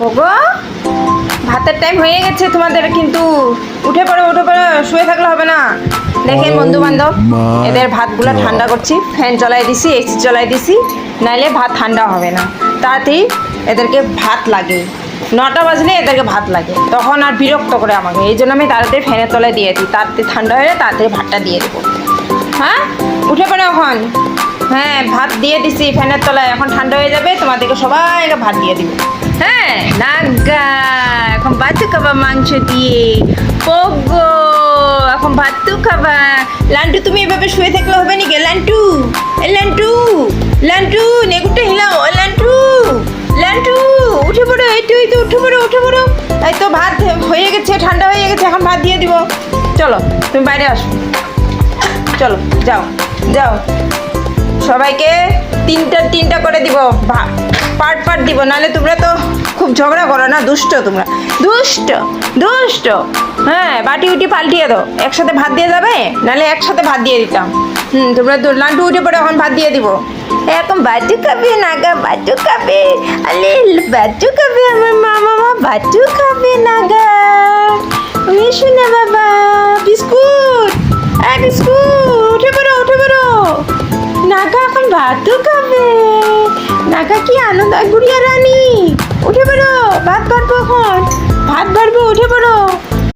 ওগো, ভাতের টাইম হয়ে গেছে তোমাদের, কিন্তু উঠে পড়ো শুয়ে থাকলে হবে না। দেখেন বন্ধু বান্ধব, এদের ভাতগুলো ঠান্ডা করছি, ফ্যান চলাই দিছি, এসি চলাই দিছি, নাইলে ভাত ঠান্ডা হবে না। তাড়াতাড়ি এদেরকে ভাত লাগে, 9টা বাজলে এদেরকে ভাত লাগে, তখন আর বিরক্ত করে আমাকে। এই জন্য আমি তাড়াতাড়ি ফ্যানের তলায় দিয়ে দিই, তাড়াতাড়ি ঠান্ডা হয়ে তাড়াতাড়ি ভাতটা দিয়ে দেবো। হ্যাঁ, উঠে পড়ো এখন। হ্যাঁ, ভাত দিয়ে দিছি ফ্যানের তলায়, এখন ঠান্ডা হয়ে যাবে, তোমাদেরকে সবাইকে ভাত দিয়ে দিব। হ্যাঁ নাগা, এখন ভাতু খাবা মাংস দিয়ে। পোগো, এখন ভাতু খাবা। লান্টু, তুমি এভাবে শুয়ে থাকলে হবে নাকি? লান্টু, এ লান্টু, লান্টু নেগুটা হিলাও। লান্টু, লান্টু উঠে পড়ো, এই তো উঠে পড়ো। এই তো ভাত হয়ে গেছে, ঠান্ডা হয়ে গেছে, এখন ভাত দিয়ে দিব। চলো তুমি বাইরে আসো, চলো যাও। সবাইকে তিনটা করে দিব, পার্ট দিব, নাহলে তোমরা তো খুব ঝগড়া করো না, তোমরা দুষ্ট। হ্যাঁ, বাটি উটি পাল্টিয়ে দাও, একসাথে ভাত দিয়ে যাবে, নাহলে একসাথে ভাত দিয়ে দিতাম। তোমরা লান্টু উঠে পড়ে এখন ভাত দিয়ে দিব। এখন বাটু খাবে নাগা, বাটু খাবে। আরে বাটু খাবে আমার মামা, বাটু খাবে নাগা। শোনা বাবা, বিস্কুট, উঠে পড়ো। নাগা এখন ভাতও খাবে। নাগা কি আনন্দ, গুড়িয়া রানী উঠে পড়ো, ভাত বাড়বো এখন, উঠে পড়ো।